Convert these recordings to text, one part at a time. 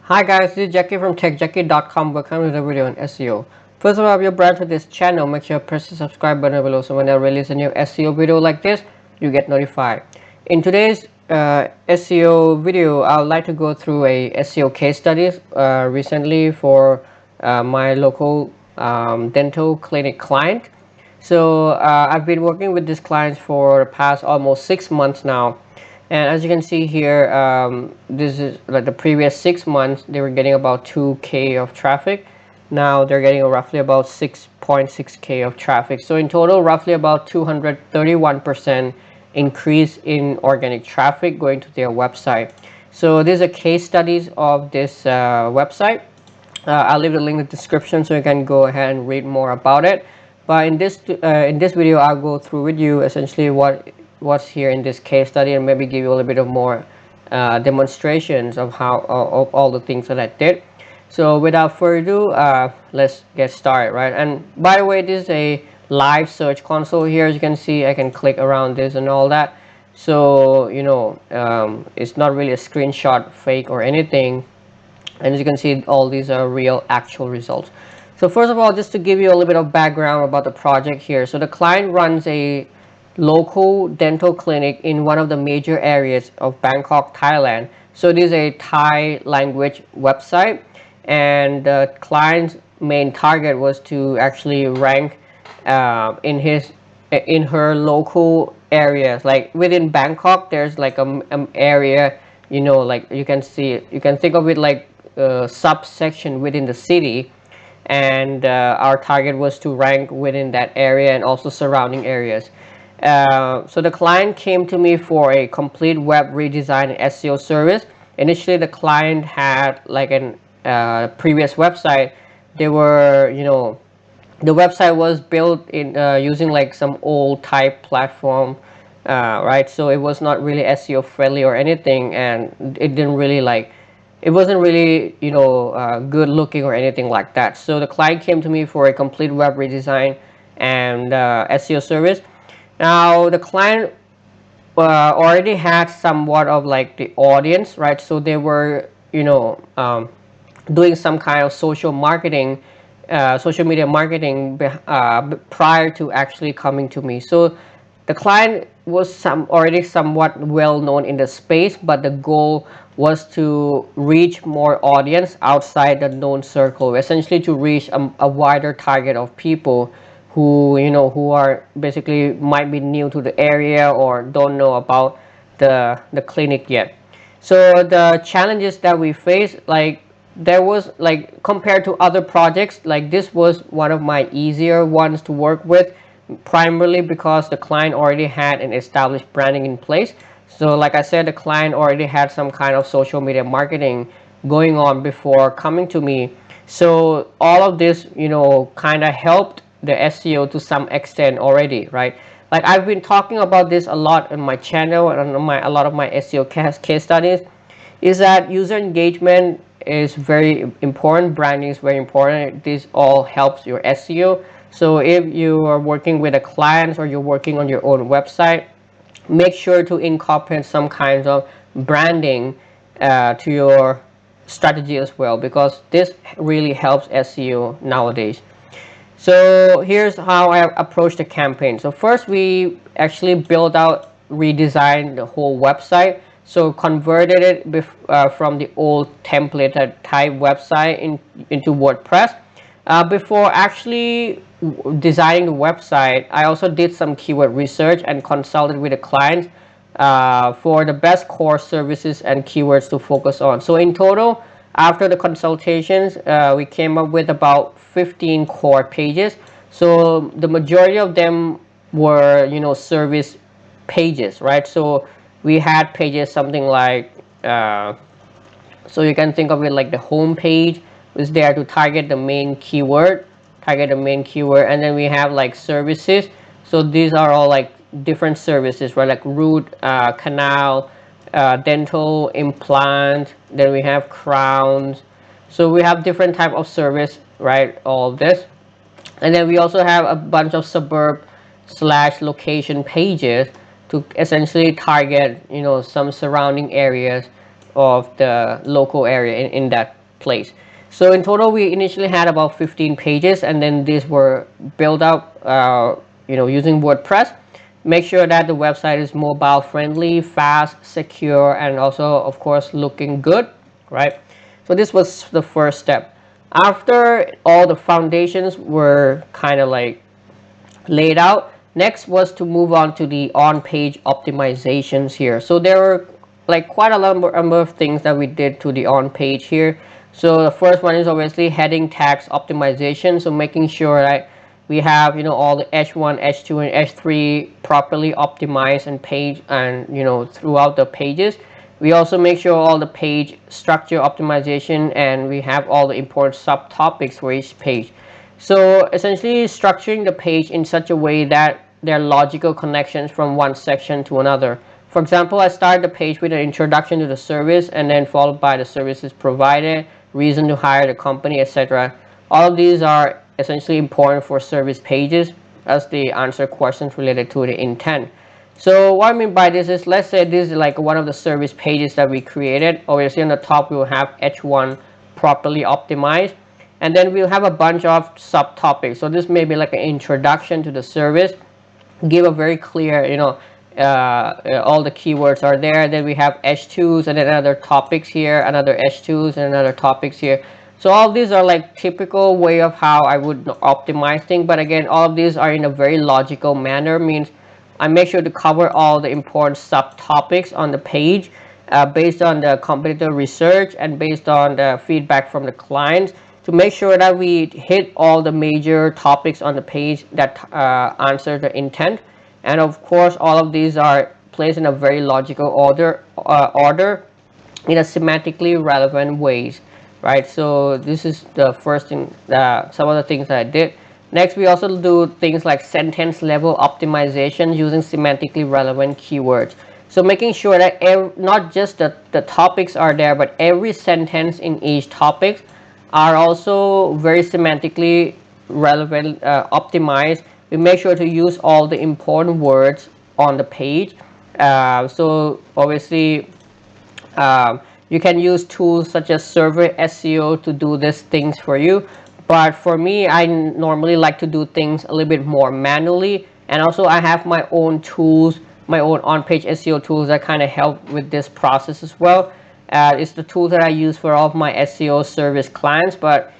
Hi guys, this is Jackie from techjackie.com. Welcome to the video on SEO. First of all, if you're brand to this channel, make sure to press the subscribe button below so when I release a new SEO video like this, you get notified. In today's SEO video, I would like to go through a SEO case studies recently for my local dental clinic client. So I've been working with these clients for the past almost 6 months now, and as you can see here, this is like the previous 6 months they were getting about 2k of traffic. Now they're getting roughly about 6.6k of traffic, so in total roughly about 231% increase in organic traffic going to their website. So these are case studies of this website. I'll leave the link in the description so you can go ahead and read more about it. But in this video, I'll go through with you essentially what's here in this case study and maybe give you a little bit of more demonstrations of how of all the things that I did. So without further ado, let's get started, right? And by the way, this is a live search console here. As you can see, I can click around this and all that. So it's not really a screenshot fake or anything, and as you can see, all these are real actual results. So first of all, just to give you a little bit of background about the project here. So the client runs a local dental clinic in one of the major areas of Bangkok, Thailand. So this is a Thai language website, and the client's main target was to actually rank in her local areas. Like within Bangkok, there's like a area, like you can think of it like a subsection within the city, and our target was to rank within that area and also surrounding areas. So the client came to me for a complete web redesign and SEO service. Initially, the client had like an previous website. They were, the website was built in using like some old type platform, right? So it was not really SEO friendly or anything, and it didn't really like, it wasn't really good looking or anything like that. So the client came to me for a complete web redesign and SEO service. Now the client already had somewhat of like the audience, right? So they were doing some kind of social media marketing prior to actually coming to me. So the client was already somewhat well known in the space, but the goal was to reach more audience outside the known circle, essentially to reach a wider target of people who are basically might be new to the area or don't know about the clinic yet. So the challenges that we face, like there was like compared to other projects, like this was one of my easier ones to work with, primarily because the client already had an established branding in place. So like I said, the client already had some kind of social media marketing going on before coming to me. So all of this kind of helped the SEO to some extent already, right? Like I've been talking about this a lot in my channel and on a lot of my SEO case studies, is that user engagement is very important, branding is very important. This all helps your SEO. So if you are working with a client or you're working on your own website, make sure to incorporate some kinds of branding to your strategy as well, because this really helps SEO nowadays. So here's how I approach the campaign. So first we actually built out, redesigned the whole website. So converted it from the old templated type website into WordPress. Before actually designing the website, I also did some keyword research and consulted with the client for the best core services and keywords to focus on. So in total, after the consultations, we came up with about 15 core pages. So the majority of them were, service pages, right? So we had pages something like, so you can think of it like the home page was there to target the main keyword, and then we have like services. So these are all like different services, right? Like root canal, dental implant, then we have crowns. So we have different type of service, right? All of this, and then we also have a bunch of suburb slash location pages to essentially target some surrounding areas of the local area in that place. So in total, we initially had about 15 pages, and then these were built up, using WordPress. Make sure that the website is mobile friendly, fast, secure, and also, of course, looking good, right? So this was the first step. After all the foundations were kind of like laid out, next was to move on to the on-page optimizations here. So there were like quite a number of things that we did to the on-page here. So the first one is obviously heading tags optimization. So making sure that we have all the H1, H2, and H3 properly optimized and page and throughout the pages. We also make sure all the page structure optimization, and we have all the important subtopics for each page. So essentially structuring the page in such a way that there are logical connections from one section to another. For example, I start the page with an introduction to the service, and then followed by the services provided, reason to hire the company, etc. All of these are essentially important for service pages as they answer questions related to the intent. So what I mean by this is, let's say this is like one of the service pages that we created. Obviously on the top we will have H1 properly optimized, and then we'll have a bunch of subtopics. So this may be like an introduction to the service, give a very clear, all the keywords are there. Then we have H2s and then other topics here, another H2s and another topics here. So all of these are like typical way of how I would optimize things. But again, all of these are in a very logical manner, means I make sure to cover all the important subtopics on the page, based on the competitor research and based on the feedback from the clients, to make sure that we hit all the major topics on the page that answer the intent. And of course, all of these are placed in a very logical order in a semantically relevant ways, right? So this is the first thing, some of the things that I did. Next, we also do things like sentence level optimization using semantically relevant keywords. So making sure that not just the topics are there, but every sentence in each topic are also very semantically relevant, optimized. We make sure to use all the important words on the page. So obviously, you can use tools such as Server SEO to do these things for you. But for me, I normally like to do things a little bit more manually. And also I have my own tools, my own on-page SEO tools that kind of help with this process as well. It's the tool that I use for all of my SEO service clients. But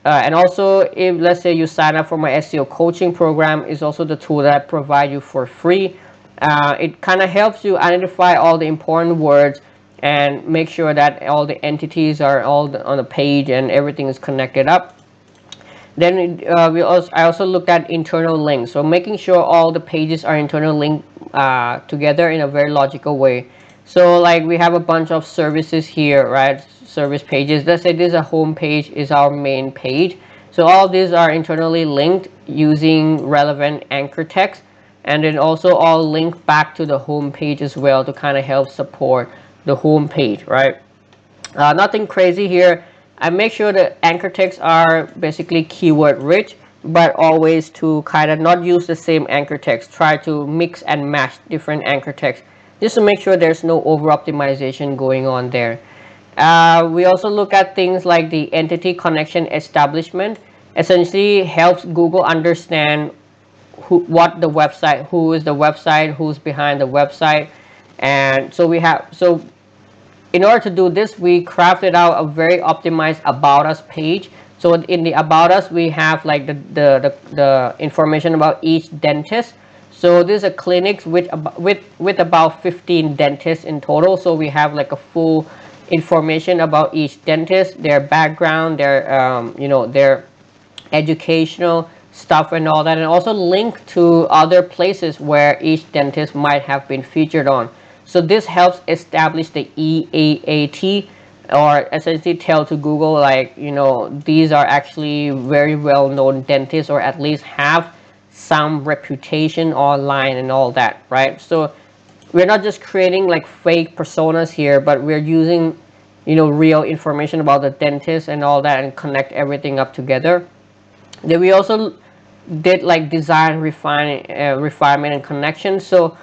and also, if let's say you sign up for my SEO coaching program, is also the tool that I provide you for free. It kind of helps you identify all the important words and make sure that all the entities are all on the page and everything is connected up. Then I also looked at internal links, so making sure all the pages are internal linked together in a very logical way. So like we have a bunch of services here, right? Service pages. Let's say this is a home page, is our main page. So all these are internally linked using relevant anchor text, and then also all linked back to the home page as well to kind of help support the home page, right? Nothing crazy here. I make sure the anchor texts are basically keyword rich, but always to kind of not use the same anchor text. Try to mix and match different anchor texts just to make sure there's no over optimization going on there. We also look at things like the entity connection establishment. Essentially helps Google understand who is the website, who's behind the website. And so in order to do this, we crafted out a very optimized about us page. So in the about us, we have like the information about each dentist. So this is a clinic with about 15 dentists in total. So we have like a full information about each dentist, their background, their educational stuff and all that, and also link to other places where each dentist might have been featured on. So this helps establish the EAAT, or essentially tell to Google like, these are actually very well known dentists, or at least have some reputation online and all that, right? So we're not just creating like fake personas here, but we're using real information about the dentist and all that, and connect everything up together. Then we also did like design refinement and connection. So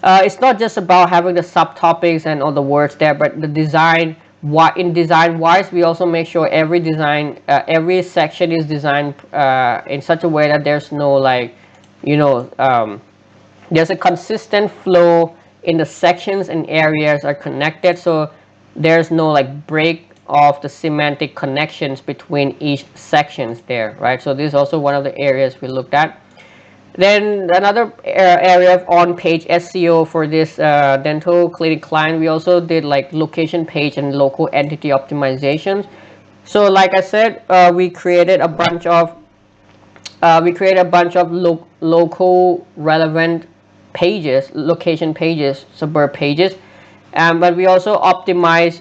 it's not just about having the subtopics and all the words there, but the design In design wise, we also make sure every section is designed in such a way that there's no like, you know, there's a consistent flow in the sections and areas are connected, so there's no like break of the semantic connections between each sections there, right? So this is also one of the areas we looked at. Then another area of on-page SEO for this dental clinic client, we also did like location page and local entity optimizations. So like I said, we create a bunch of local relevant pages, location pages, suburb pages, but we also optimize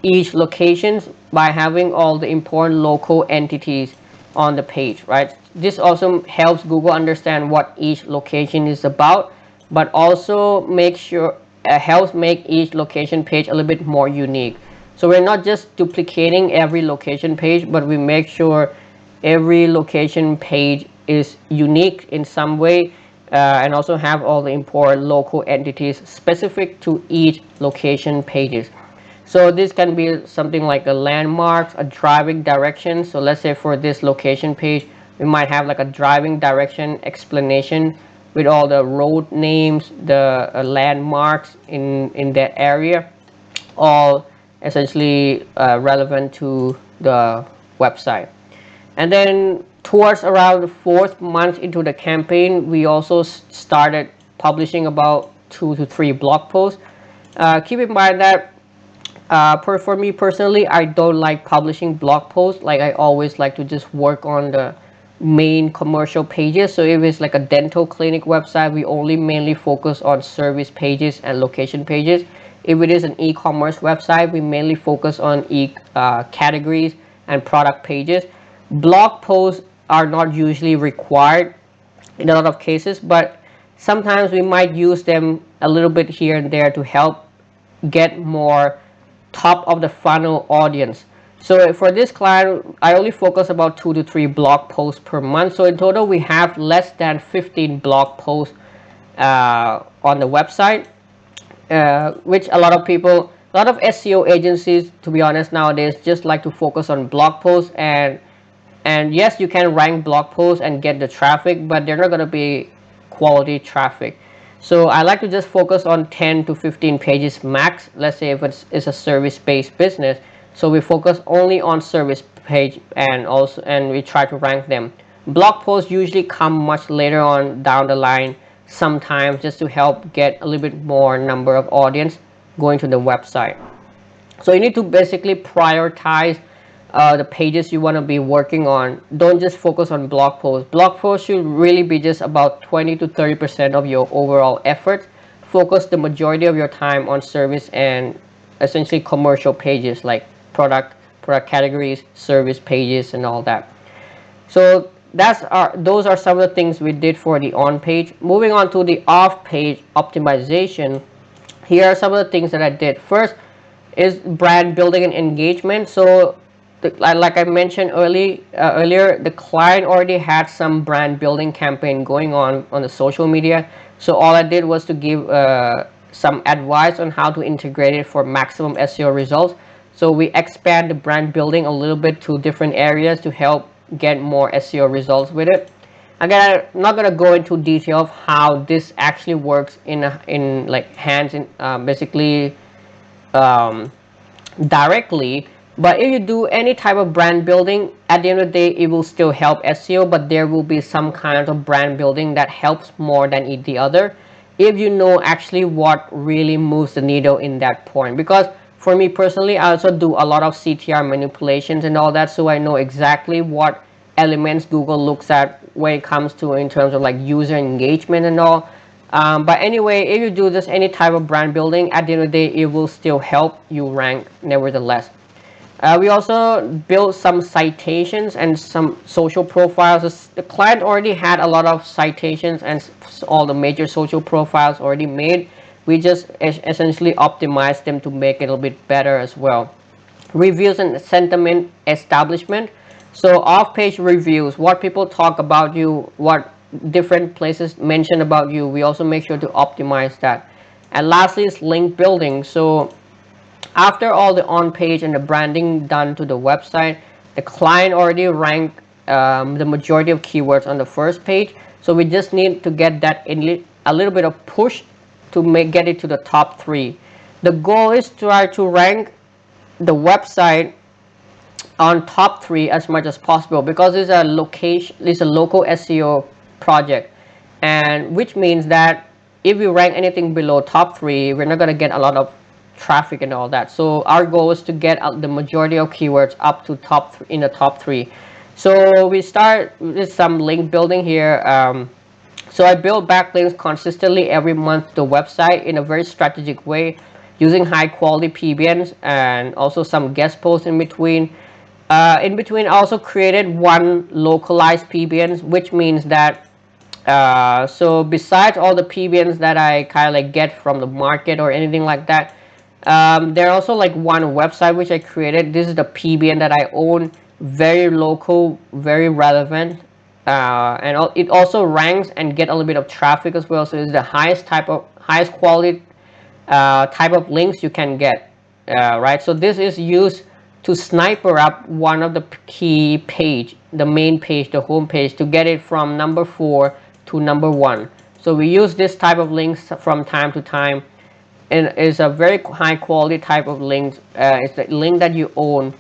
each locations by having all the important local entities on the page, right? This also helps Google understand what each location is about, but also helps make each location page a little bit more unique. So we're not just duplicating every location page, but we make sure every location page is unique in some way, and also have all the important local entities specific to each location pages. So this can be something like a landmark, a driving direction. So let's say for this location page, we might have like a driving direction explanation with all the road names, the landmarks in that area, all essentially relevant to the website. And then towards around the fourth month into the campaign, we also started publishing about 2 to 3 blog posts. Keep in mind that for me personally, I don't like publishing blog posts. Like I always like to just work on the main commercial pages. So if it's like a dental clinic website, we only mainly focus on service pages and location pages. If it is an e-commerce website, we mainly focus on categories and product pages. Blog posts are not usually required in a lot of cases, but sometimes we might use them a little bit here and there to help get more top of the funnel audience. So for this client, I only focus about 2 to 3 blog posts per month. So in total, we have less than 15 blog posts on the website, which a lot of SEO agencies, to be honest, nowadays just like to focus on blog posts, and yes, you can rank blog posts and get the traffic, but they're not going to be quality traffic. So I like to just focus on 10 to 15 pages max. Let's say if it's a service-based business, so we focus only on service page, and we try to rank them. Blog posts usually come much later on down the line, sometimes just to help get a little bit more number of audience going to the website. So you need to basically prioritize the pages you want to be working on. Don't just focus on blog posts. Blog posts should really be just about 20 to 30% of your overall effort. Focus the majority of your time on service and essentially commercial pages like product categories, service pages, and all that. So those are some of the things we did for the on page. Moving on to the off page optimization, here are some of the things that I did. First is brand building and engagement. So like I mentioned earlier, the client already had some brand building campaign going on the social media. So all I did was to give some advice on how to integrate it for maximum SEO results. So we expand the brand building a little bit to different areas to help get more SEO results with it. Again, I'm not gonna go into detail of how this actually works basically directly. But if you do any type of brand building, at the end of the day, it will still help SEO, but there will be some kind of brand building that helps more than the other, if you know actually what really moves the needle in that point. Because for me personally, I also do a lot of CTR manipulations and all that, so I know exactly what elements Google looks at when it comes to in terms of like user engagement and all. But anyway, if you do this any type of brand building, at the end of the day, it will still help you rank nevertheless. We also built some citations and some social profiles. The client already had a lot of citations and all the major social profiles already made. We just essentially optimized them to make it a little bit better as well. Reviews and sentiment establishment. So off-page reviews, what people talk about you, what different places mention about you, we also make sure to optimize that. And lastly is link building. So after all the on page and the branding done to the website, the client already ranked the majority of keywords on the first page. So we just need to get that in a little bit of push to get it to the top 3. The goal is to try to rank the website on top 3 as much as possible, because it's a local SEO project, and which means that if we rank anything below top 3, we're not going to get a lot of traffic and all that. So our goal is to get the majority of keywords up to in the top 3. So we start with some link building here. So I build backlinks consistently every month to the website in a very strategic way, using high quality PBNs and also some guest posts in between. I also created one localized PBNs, which means that so besides all the PBNs that I kind of like get from the market or anything like that, there are also like one website which I created. This is the PBN that I own, very local, very relevant, and it also ranks and get a little bit of traffic as well. So it's the highest quality type of links you can get, right? So this is used to sniper up one of the key page, the main page, the home page, to get it from number 4 to number 1. So we use this type of links from time to time, and it's a very high quality type of links. It's the link that you own,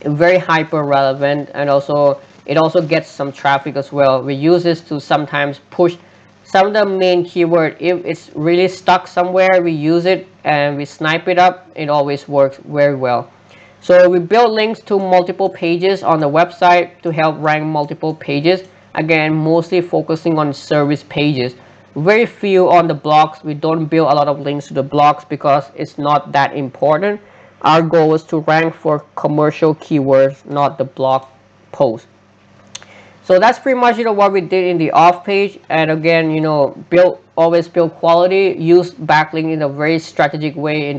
very hyper relevant, and also it also gets some traffic as well. We use this to sometimes push some of the main keyword. If it's really stuck somewhere, we use it and we snipe it up. It always works very well. So we build links to multiple pages on the website to help rank multiple pages. Again, mostly focusing on service pages. Very few on the blogs. We don't build a lot of links to the blogs because it's not that important. Our goal is to rank for commercial keywords, not the blog post. So that's pretty much what we did in the off page. And again, always build quality, use backlink in a very strategic way.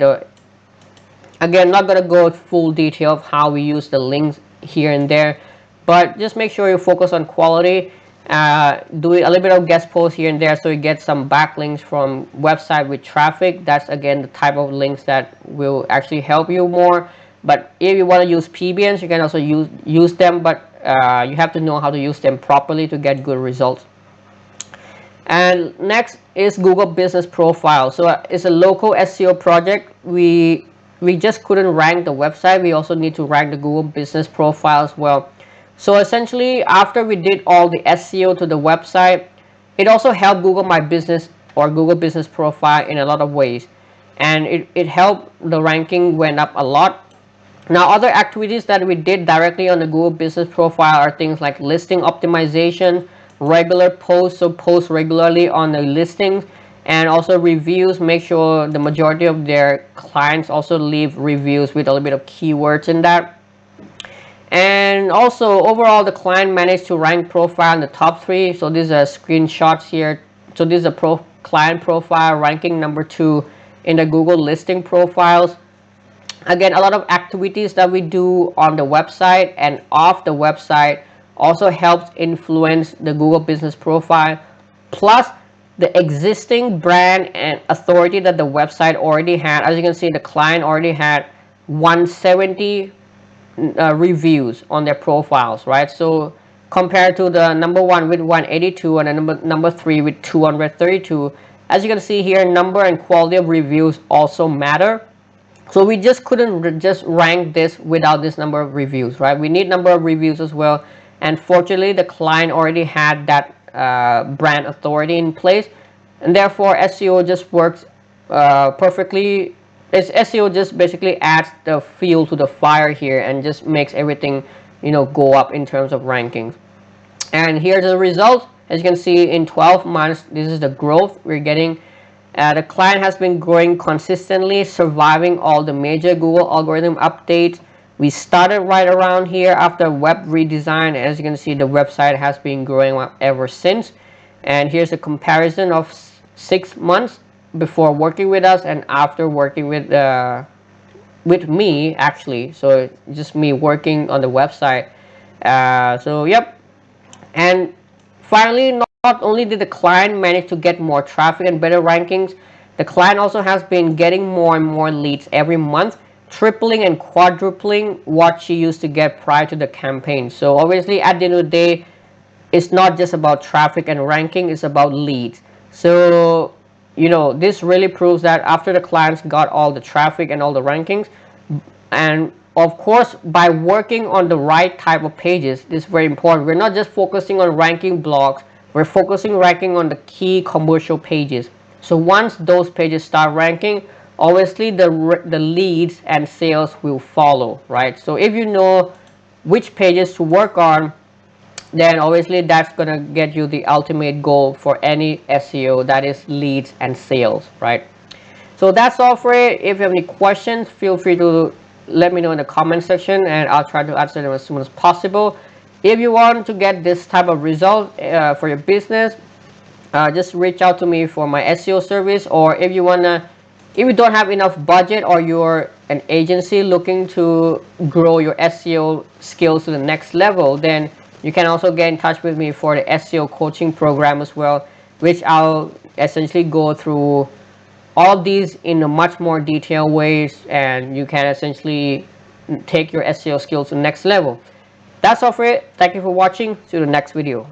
Again, not gonna go full detail of how we use the links here and there, but just make sure you focus on quality. Do a little bit of guest posts here and there so you get some backlinks from website with traffic. That's again the type of links that will actually help you more. But if you want to use PBNs, you can also use them, but you have to know how to use them properly to get good results. And next is Google Business Profile. So it's a local SEO project. We just couldn't rank the website. We also need to rank the Google Business Profile as well. So essentially, after we did all the SEO to the website, it also helped Google My Business or Google Business Profile in a lot of ways. And it helped the ranking went up a lot. Now, other activities that we did directly on the Google Business Profile are things like listing optimization, regular posts, so post regularly on the listings, and also reviews. Make sure the majority of their clients also leave reviews with a little bit of keywords in that. And also overall, the client managed to rank profile in the top 3. So these are screenshots here. So this is a client profile ranking number 2 in the Google listing profiles. Again, a lot of activities that we do on the website and off the website also helps influence the Google Business Profile, plus the existing brand and authority that the website already had. As you can see, the client already had 170 reviews on their profiles, right? So compared to the number 1 with 182 and the number 3 with 232, as you can see here, number and quality of reviews also matter. So we just couldn't just rank this without this number of reviews, right? We need number of reviews as well. And fortunately, the client already had that brand authority in place, and therefore SEO just works perfectly. SEO just basically adds the fuel to the fire here and just makes everything, go up in terms of rankings. And here's the results. As you can see, in 12 months, this is the growth we're getting. The client has been growing consistently, surviving all the major Google algorithm updates. We started right around here after web redesign. As you can see, the website has been growing ever since. And here's a comparison of 6 months before working with us and after working with me, actually. So just me working on the website. So yep. And finally, not only did the client manage to get more traffic and better rankings, the client also has been getting more and more leads every month, tripling and quadrupling what she used to get prior to the campaign. So obviously at the end of the day, it's not just about traffic and ranking, it's about leads. So this really proves that after the clients got all the traffic and all the rankings, and of course by working on the right type of pages, this is very important. We're not just focusing on ranking blogs, we're focusing ranking on the key commercial pages. So once those pages start ranking, obviously the leads and sales will follow, right? So if you know which pages to work on, then obviously that's gonna get you the ultimate goal for any SEO, that is leads and sales, right? So that's all for it. If you have any questions, feel free to let me know in the comment section, and I'll try to answer them as soon as possible. If you want to get this type of result for your business, just reach out to me for my SEO service. Or if you don't have enough budget, or you're an agency looking to grow your SEO skills to the next level, then you can also get in touch with me for the SEO coaching program as well, which I'll essentially go through all these in a much more detailed ways, and you can essentially take your SEO skills to the next level. That's all for it. Thank you for watching. See you in the next video.